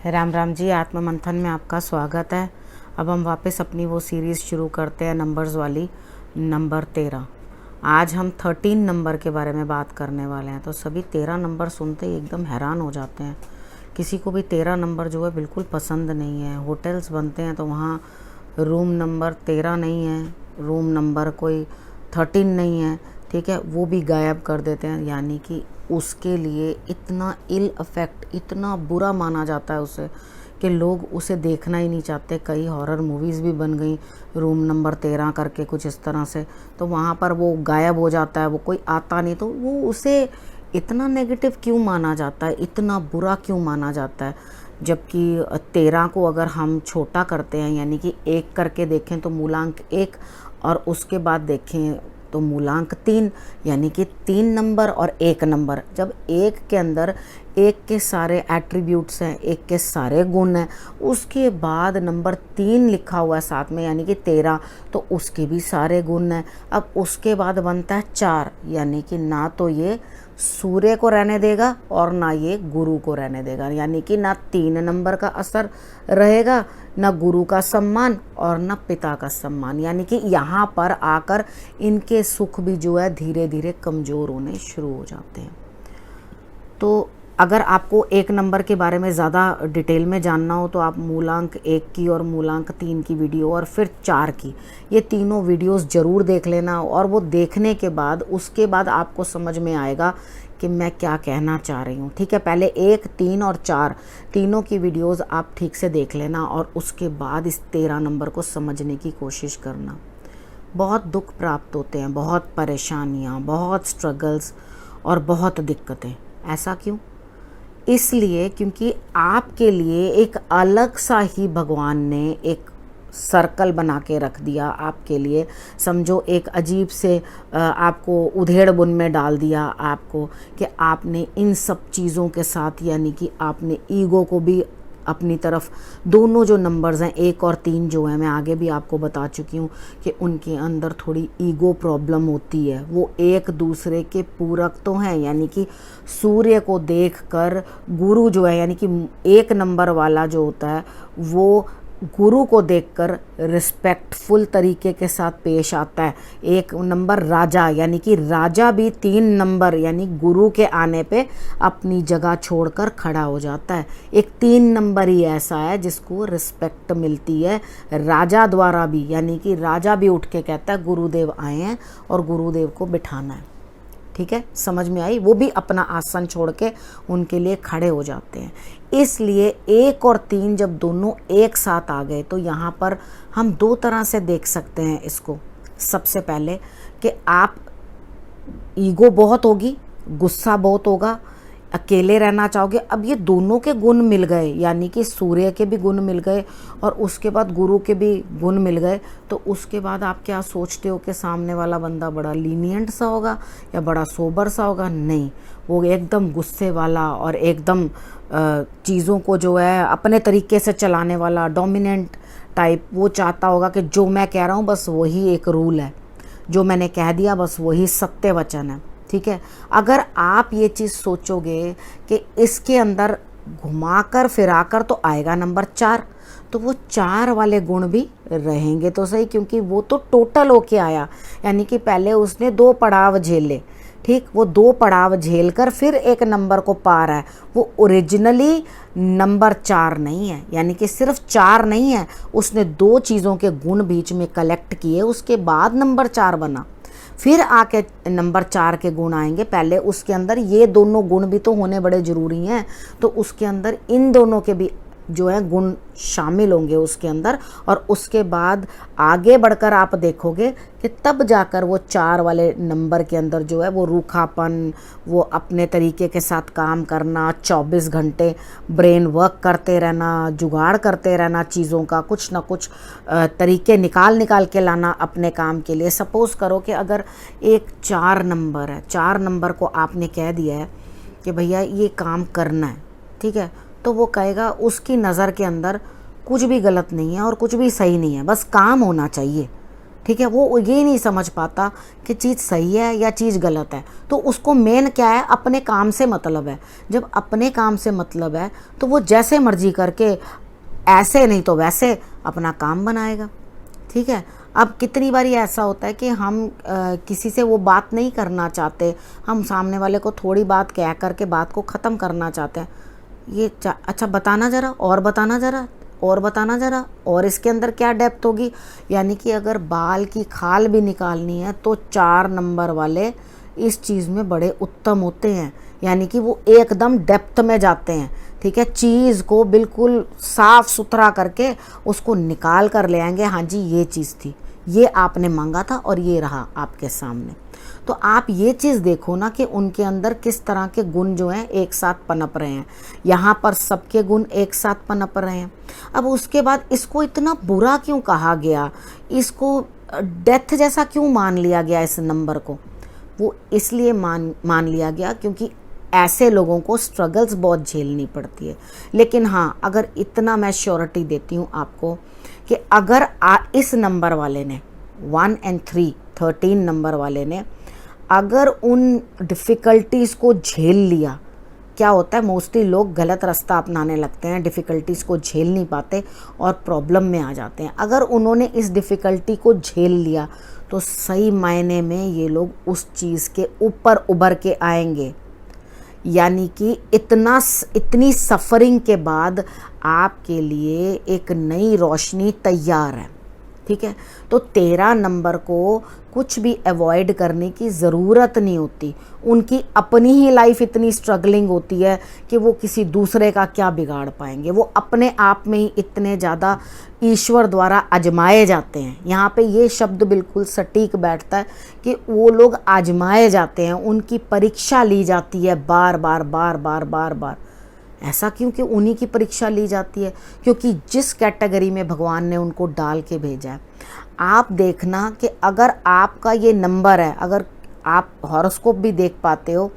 राम राम जी। आत्म मंथन में आपका स्वागत है। अब हम वापस अपनी वो सीरीज़ शुरू करते हैं नंबर्स वाली, नंबर 13। आज हम 13 नंबर के बारे में बात करने वाले हैं। तो सभी 13 नंबर सुनते ही एकदम हैरान हो जाते हैं। किसी को भी 13 नंबर जो है बिल्कुल पसंद नहीं है। होटल्स बनते हैं तो वहाँ रूम नंबर 13 नहीं है, रूम नंबर कोई 13 नहीं है, ठीक है, वो भी गायब कर देते हैं। यानी कि उसके लिए इतना इल अफेक्ट, इतना बुरा माना जाता है उसे कि लोग उसे देखना ही नहीं चाहते। कई हॉरर मूवीज़ भी बन गई रूम नंबर 13 करके, कुछ इस तरह से। तो वहाँ पर वो गायब हो जाता है, वो कोई आता नहीं। तो वो उसे इतना नेगेटिव क्यों माना जाता है, इतना बुरा क्यों माना जाता है? जबकि 13 को अगर हम छोटा करते हैं, यानी कि 1 करके देखें तो मूलांक 1, और उसके बाद देखें तो मूलांक 3, यानी कि 3 नंबर और 1 नंबर। जब 1 के अंदर 1 के सारे एट्रीब्यूट्स हैं, 1 के सारे गुण हैं, उसके बाद नंबर 3 लिखा हुआ है साथ में, यानी कि 13, तो उसके भी सारे गुण हैं। अब उसके बाद बनता है 4, यानी कि ना तो ये सूर्य को रहने देगा और ना ये गुरु को रहने देगा। यानी कि ना 3 नंबर का असर रहेगा, ना गुरु का सम्मान और ना पिता का सम्मान। यानी कि यहाँ पर आकर इनके सुख भी जो है धीरे धीरे कमज़ोर होने शुरू हो जाते हैं। तो अगर आपको 1 नंबर के बारे में ज़्यादा डिटेल में जानना हो तो आप मूलांक 1 की और मूलांक 3 की वीडियो और फिर 4 की, ये तीनों वीडियोस ज़रूर देख लेना। और वो देखने के बाद उसके बाद आपको समझ में आएगा कि मैं क्या कहना चाह रही हूँ, ठीक है। पहले 1, 3 और 4 तीनों की वीडियोस आप ठीक से देख लेना और उसके बाद इस 13 नंबर को समझने की कोशिश करना। बहुत दुख प्राप्त होते हैं, बहुत परेशानियाँ, बहुत स्ट्रगल्स और बहुत दिक्कतें। ऐसा क्यों? इसलिए क्योंकि आपके लिए एक अलग सा ही भगवान ने एक सर्कल बना के रख दिया आपके लिए। समझो एक अजीब से आपको उधेड़ बुन में डाल दिया आपको, कि आपने इन सब चीज़ों के साथ, यानी कि आपने ईगो को भी अपनी तरफ, दोनों जो नंबर्स हैं 1 और 3 जो हैं, मैं आगे भी आपको बता चुकी हूँ कि उनके अंदर थोड़ी ईगो प्रॉब्लम होती है। वो एक दूसरे के पूरक तो हैं, यानी कि सूर्य को देखकर गुरु जो है, यानी कि 1 नंबर वाला जो होता है वो गुरु को देखकर रिस्पेक्टफुल तरीके के साथ पेश आता है। 1 नंबर राजा, यानी कि राजा भी 3 नंबर यानी गुरु के आने पे अपनी जगह छोड़कर खड़ा हो जाता है। एक 3 नंबर ही ऐसा है जिसको रिस्पेक्ट मिलती है राजा द्वारा भी, यानी कि राजा भी उठ के कहता है गुरुदेव आए हैं और गुरुदेव को बिठाना है। ठीक है, समझ में आई? वो भी अपना आसन छोड़ के उनके लिए खड़े हो जाते हैं। इसलिए 1 और 3 जब दोनों एक साथ आ गए तो यहाँ पर हम 2 तरह से देख सकते हैं इसको। सबसे पहले कि आप ईगो बहुत होगी, गुस्सा बहुत होगा, अकेले रहना चाहोगे। अब ये दोनों के गुण मिल गए, यानी कि सूर्य के भी गुण मिल गए और उसके बाद गुरु के भी गुण मिल गए। तो उसके बाद आप क्या सोचते हो कि सामने वाला बंदा बड़ा लीनियंट सा होगा या बड़ा सोबर सा होगा? नहीं, वो एकदम गुस्से वाला और एकदम चीज़ों को जो है अपने तरीके से चलाने वाला, डोमिनेंट टाइप। वो चाहता होगा कि जो मैं कह रहा हूँ बस वही एक रूल है, जो मैंने कह दिया बस वही सत्य वचन है। ठीक है, अगर आप ये चीज़ सोचोगे कि इसके अंदर घुमाकर फिराकर तो आएगा नंबर 4, तो वो 4 वाले गुण भी रहेंगे तो सही, क्योंकि वो तो टोटल होके आया। यानी कि पहले उसने 2 पड़ाव झेले, ठीक, वो 2 पड़ाव झेल कर फिर 1 नंबर को पा रहा है। वो ओरिजिनली नंबर 4 नहीं है, यानी कि सिर्फ 4 नहीं है, उसने 2 चीज़ों के गुण बीच में कलेक्ट किए, उसके बाद नंबर 4 बना। फिर आके नंबर 4 के गुण आएंगे। पहले उसके अंदर ये दोनों गुण भी तो होने बड़े ज़रूरी हैं, तो उसके अंदर इन दोनों के भी जो है गुण शामिल होंगे उसके अंदर। और उसके बाद आगे बढ़कर आप देखोगे कि तब जाकर वो 4 वाले नंबर के अंदर जो है वो रूखापन, वो अपने तरीके के साथ काम करना, 24 घंटे ब्रेन वर्क करते रहना, जुगाड़ करते रहना चीज़ों का, कुछ ना कुछ तरीके निकाल के लाना अपने काम के लिए। सपोज़ करो कि अगर एक 4 नंबर है, 4 नंबर को आपने कह दिया है कि भैया ये काम करना है, ठीक है, तो वो कहेगा उसकी नज़र के अंदर कुछ भी गलत नहीं है और कुछ भी सही नहीं है, बस काम होना चाहिए। ठीक है, वो ये नहीं समझ पाता कि चीज़ सही है या चीज़ गलत है। तो उसको मेन क्या है, अपने काम से मतलब है। जब अपने काम से मतलब है तो वो जैसे मर्जी करके, ऐसे नहीं तो वैसे अपना काम बनाएगा। ठीक है, अब कितनी बारी ऐसा होता है कि हम किसी से वो बात नहीं करना चाहते, हम सामने वाले को थोड़ी बात कह करके बात को ख़त्म करना चाहते हैं। ये अच्छा बताना ज़रा, और बताना ज़रा, और बताना ज़रा, और इसके अंदर क्या डेप्थ होगी। यानी कि अगर बाल की खाल भी निकालनी है तो 4 नंबर वाले इस चीज़ में बड़े उत्तम होते हैं। यानी कि वो एकदम डेप्थ में जाते हैं। ठीक है, चीज़ को बिल्कुल साफ सुथरा करके उसको निकाल कर ले आएंगे। हाँ जी, ये चीज़ थी, ये आपने मांगा था और ये रहा आपके सामने। तो आप ये चीज़ देखो ना कि उनके अंदर किस तरह के गुण जो हैं एक साथ पनप रहे हैं। यहाँ पर सबके गुण एक साथ पनप रहे हैं। अब उसके बाद इसको इतना बुरा क्यों कहा गया, इसको डेथ जैसा क्यों मान लिया गया इस नंबर को। वो इसलिए मान लिया गया क्योंकि ऐसे लोगों को स्ट्रगल्स बहुत झेलनी पड़ती है। लेकिन हाँ, अगर इतना मैं श्योरिटी देती हूँ आपको कि अगर इस नंबर वाले ने 1 और 3 13 नंबर वाले ने अगर उन डिफ़िकल्टीज़ को झेल लिया, क्या होता है मोस्टली लोग गलत रास्ता अपनाने लगते हैं, डिफ़िकल्टीज़ को झेल नहीं पाते और प्रॉब्लम में आ जाते हैं। अगर उन्होंने इस डिफ़िकल्टी को झेल लिया तो सही मायने में ये लोग उस चीज़ के ऊपर उभर के आएंगे। यानी कि इतनी सफ़रिंग के बाद आपके लिए एक नई रोशनी तैयार है। ठीक है, तो 13 नंबर को कुछ भी अवॉइड करने की ज़रूरत नहीं होती। उनकी अपनी ही लाइफ इतनी स्ट्रगलिंग होती है कि वो किसी दूसरे का क्या बिगाड़ पाएंगे। वो अपने आप में ही इतने ज़्यादा ईश्वर द्वारा आजमाए जाते हैं। यहाँ पे ये शब्द बिल्कुल सटीक बैठता है कि वो लोग आजमाए जाते हैं, उनकी परीक्षा ली जाती है बार बार बार बार बार बार। ऐसा क्योंकि उन्हीं की परीक्षा ली जाती है, क्योंकि जिस कैटेगरी में भगवान ने उनको डाल के भेजा है। आप देखना कि अगर आपका ये नंबर है, अगर आप हॉरोस्कोप भी देख पाते हो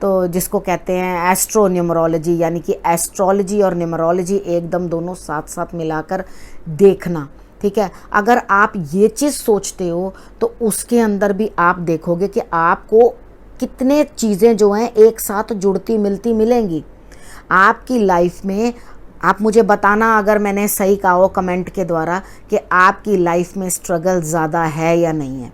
तो जिसको कहते हैं एस्ट्रो न्यूमरोलॉजी, यानी कि एस्ट्रोलॉजी और न्यूमरोलॉजी एकदम दोनों साथ साथ मिलाकर देखना। ठीक है, अगर आप ये चीज़ सोचते हो तो उसके अंदर भी आप देखोगे कि आपको कितने चीज़ें जो हैं एक साथ जुड़ती मिलती मिलेंगी आपकी लाइफ में। आप मुझे बताना अगर मैंने सही कहा हो कमेंट के द्वारा कि आपकी लाइफ में स्ट्रगल ज़्यादा है या नहीं है।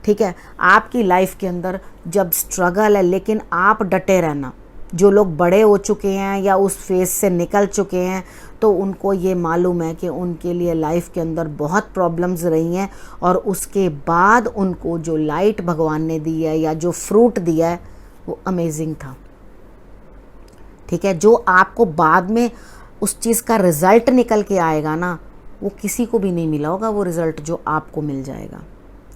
ठीक है, आपकी लाइफ के अंदर जब स्ट्रगल है, लेकिन आप डटे रहना। जो लोग बड़े हो चुके हैं या उस फेज से निकल चुके हैं तो उनको ये मालूम है कि उनके लिए लाइफ के अंदर बहुत प्रॉब्लम्स रही हैं और उसके बाद उनको जो लाइट भगवान ने दी है या जो फ्रूट दिया है वो अमेजिंग था। ठीक है, जो आपको बाद में उस चीज़ का रिज़ल्ट निकल के आएगा ना, वो किसी को भी नहीं मिला होगा वो रिज़ल्ट जो आपको मिल जाएगा।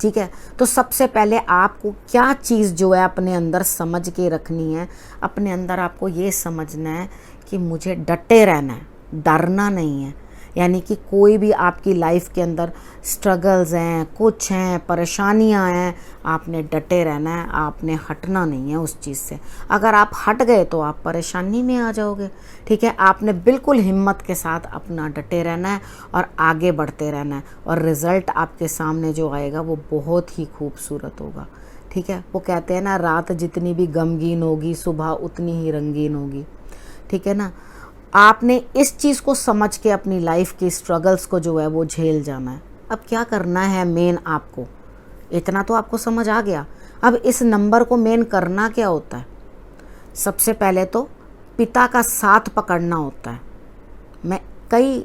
ठीक है, तो सबसे पहले आपको क्या चीज़ जो है अपने अंदर समझ के रखनी है। अपने अंदर आपको ये समझना है कि मुझे डटे रहना है, डरना नहीं है। यानी कि कोई भी आपकी लाइफ के अंदर स्ट्रगल्स हैं, कुछ हैं, परेशानियां हैं, आपने डटे रहना है, आपने हटना नहीं है उस चीज़ से। अगर आप हट गए तो आप परेशानी में आ जाओगे। ठीक है, आपने बिल्कुल हिम्मत के साथ अपना डटे रहना है और आगे बढ़ते रहना है और रिज़ल्ट आपके सामने जो आएगा वो बहुत ही खूबसूरत होगा। ठीक है, वो कहते हैं ना, रात जितनी भी गमगीन होगी सुबह उतनी ही रंगीन होगी। ठीक है ना, आपने इस चीज़ को समझ के अपनी लाइफ की स्ट्रगल्स को जो है वो झेल जाना है। अब क्या करना है मेन, आपको इतना तो आपको समझ आ गया। अब इस नंबर को मेन करना क्या होता है, सबसे पहले तो पिता का साथ पकड़ना होता है। मैं कई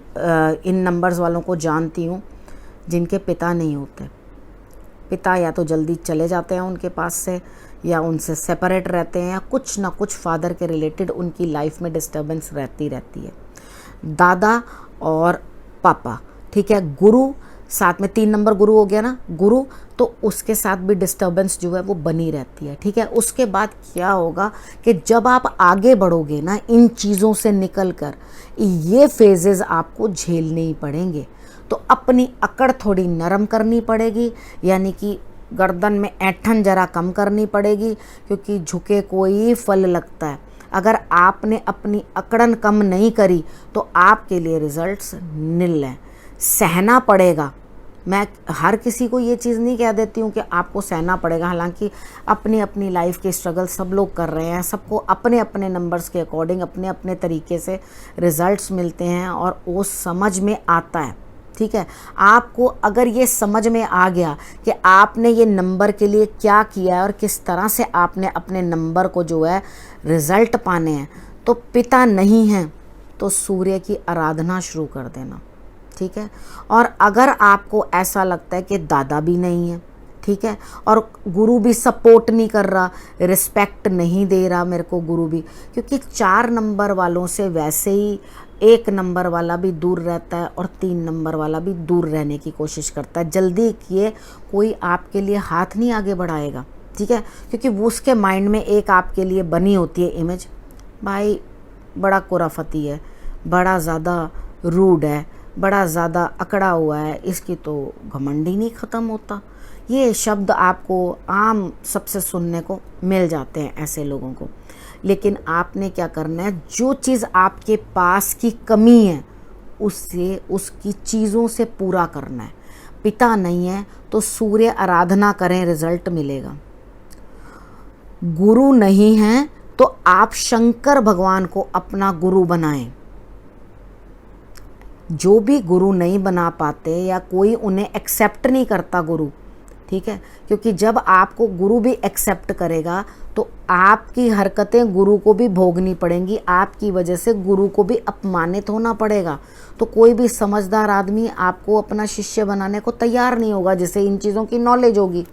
इन नंबर्स वालों को जानती हूँ जिनके पिता नहीं होते। पिता या तो जल्दी चले जाते हैं उनके पास से, या उनसे सेपरेट रहते हैं, या कुछ ना कुछ फादर के रिलेटेड उनकी लाइफ में डिस्टर्बेंस रहती है। दादा और पापा, ठीक है, गुरु साथ में 3 नंबर गुरु हो गया ना, गुरु, तो उसके साथ भी डिस्टर्बेंस जो है वो बनी रहती है। ठीक है, उसके बाद क्या होगा कि जब आप आगे बढ़ोगे ना इन चीज़ों से निकल कर, ये फेजेस आपको झेलने ही पड़ेंगे। तो अपनी अकड़ थोड़ी नरम करनी पड़ेगी, यानी कि गर्दन में ऐंठन जरा कम करनी पड़ेगी, क्योंकि झुके कोई फल लगता है। अगर आपने अपनी अकड़न कम नहीं करी तो आपके लिए रिजल्ट्स निल हैं। सहना पड़ेगा, मैं हर किसी को ये चीज़ नहीं कह देती हूँ कि आपको सहना पड़ेगा, हालांकि अपनी अपनी लाइफ के स्ट्रगल सब लोग कर रहे हैं, सबको अपने अपने नंबर्स के अकॉर्डिंग अपने अपने तरीके से रिजल्ट्स मिलते हैं और वो समझ में आता है। ठीक है, आपको अगर ये समझ में आ गया कि आपने ये नंबर के लिए क्या किया है और किस तरह से आपने अपने नंबर को जो है रिज़ल्ट पाने हैं, तो पिता नहीं हैं तो सूर्य की आराधना शुरू कर देना। ठीक है, और अगर आपको ऐसा लगता है कि दादा भी नहीं है, ठीक है, और गुरु भी सपोर्ट नहीं कर रहा, रिस्पेक्ट नहीं दे रहा मेरे को गुरु भी, क्योंकि 4 नंबर वालों से वैसे ही 1 नंबर वाला भी दूर रहता है और 3 नंबर वाला भी दूर रहने की कोशिश करता है। जल्दी किए, कोई आपके लिए हाथ नहीं आगे बढ़ाएगा। ठीक है, क्योंकि वो उसके माइंड में एक आपके लिए बनी होती है इमेज, भाई बड़ा कुराफती है, बड़ा ज़्यादा रूड है, बड़ा ज़्यादा अकड़ा हुआ है, इसकी तो घमंड ही नहीं ख़त्म होता। ये शब्द आपको आम सबसे सुनने को मिल जाते हैं ऐसे लोगों को। लेकिन आपने क्या करना है, जो चीज़ आपके पास की कमी है उससे, उसकी चीज़ों से पूरा करना है। पिता नहीं है तो सूर्य आराधना करें, रिजल्ट मिलेगा। गुरु नहीं है तो आप शंकर भगवान को अपना गुरु बनाएं। जो भी गुरु नहीं बना पाते या कोई उन्हें एक्सेप्ट नहीं करता गुरु, ठीक है, क्योंकि जब आपको गुरु भी एक्सेप्ट करेगा तो आपकी हरकतें गुरु को भी भोगनी पड़ेंगी, आपकी वजह से गुरु को भी अपमानित होना पड़ेगा। तो कोई भी समझदार आदमी आपको अपना शिष्य बनाने को तैयार नहीं होगा जिसे इन चीज़ों की नॉलेज होगी।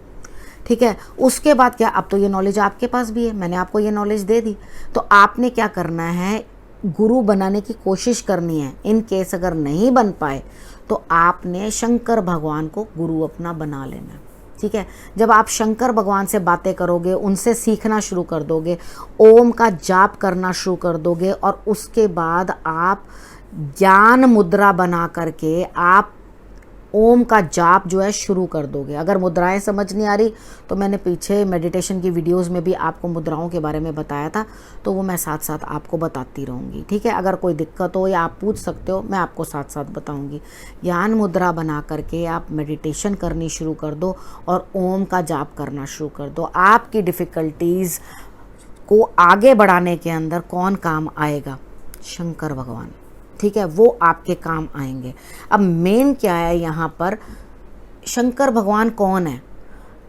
ठीक है, उसके बाद क्या, अब तो ये नॉलेज आपके पास भी है, मैंने आपको ये नॉलेज दे दी, तो आपने क्या करना है, गुरु बनाने की कोशिश करनी है। इन केस अगर नहीं बन पाए तो आपने शंकर भगवान को गुरु अपना बना लेना है। ठीक है, जब आप शंकर भगवान से बातें करोगे, उनसे सीखना शुरू कर दोगे, ओम का जाप करना शुरू कर दोगे, और उसके बाद आप ज्ञान मुद्रा बना करके आप ओम का जाप जो है शुरू कर दोगे। अगर मुद्राएं समझ नहीं आ रही तो मैंने पीछे मेडिटेशन की वीडियोस में भी आपको मुद्राओं के बारे में बताया था, तो वो मैं साथ साथ आपको बताती रहूँगी। ठीक है, अगर कोई दिक्कत हो या आप पूछ सकते हो, मैं आपको साथ साथ बताऊँगी। ज्ञान मुद्रा बना करके आप मेडिटेशन करनी शुरू कर दो और ओम का जाप करना शुरू कर दो। आपकी डिफ़िकल्टीज़ को आगे बढ़ाने के अंदर कौन काम आएगा? शंकर भगवान। ठीक है, वो आपके काम आएंगे। अब मेन क्या है यहाँ पर, शंकर भगवान कौन है?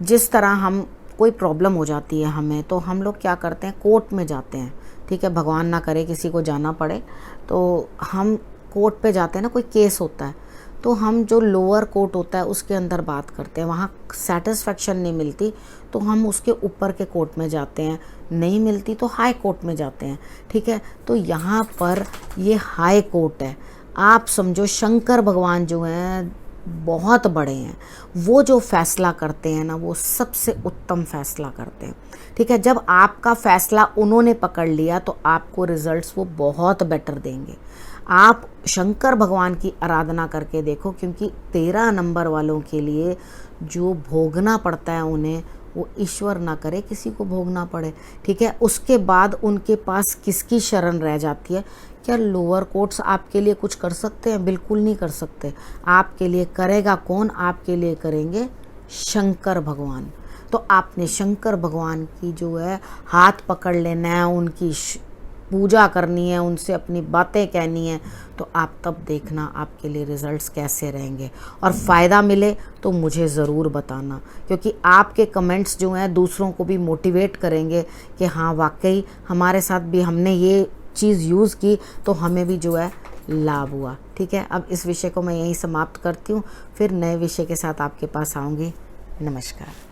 जिस तरह हम कोई प्रॉब्लम हो जाती है हमें, तो हम लोग क्या करते हैं, कोर्ट में जाते हैं। ठीक है, भगवान ना करे किसी को जाना पड़े, तो हम कोर्ट पे जाते हैं ना, कोई केस होता है तो हम जो लोअर कोर्ट होता है उसके अंदर बात करते हैं, वहाँ सेटिस्फेक्शन नहीं मिलती तो हम उसके ऊपर के कोर्ट में जाते हैं, नहीं मिलती तो हाई कोर्ट में जाते हैं। ठीक है, तो यहाँ पर ये हाई कोर्ट है। आप समझो शंकर भगवान जो हैं बहुत बड़े हैं, वो जो फैसला करते हैं ना, वो सबसे उत्तम फैसला करते हैं। ठीक है, जब आपका फैसला उन्होंने पकड़ लिया तो आपको रिजल्ट्स वो बहुत बेटर देंगे। आप शंकर भगवान की आराधना करके देखो, क्योंकि 13 नंबर वालों के लिए जो भोगना पड़ता है उन्हें, वो ईश्वर ना करे किसी को भोगना पड़े। ठीक है, उसके बाद उनके पास किसकी शरण रह जाती है? क्या लोअर कोर्ट्स आपके लिए कुछ कर सकते हैं? बिल्कुल नहीं कर सकते। आपके लिए करेगा कौन? आपके लिए करेंगे शंकर भगवान। तो आपने शंकर भगवान की जो है हाथ पकड़ लेना है, उनकी पूजा करनी है, उनसे अपनी बातें कहनी है, तो आप तब देखना आपके लिए रिज़ल्ट्स कैसे रहेंगे। और फ़ायदा मिले तो मुझे ज़रूर बताना, क्योंकि आपके कमेंट्स जो हैं दूसरों को भी मोटिवेट करेंगे कि हाँ वाकई हमारे साथ भी हमने ये चीज़ यूज़ की तो हमें भी जो है लाभ हुआ। ठीक है, अब इस विषय को मैं यहीं समाप्त करती हूँ, फिर नए विषय के साथ आपके पास आऊँगी। नमस्कार।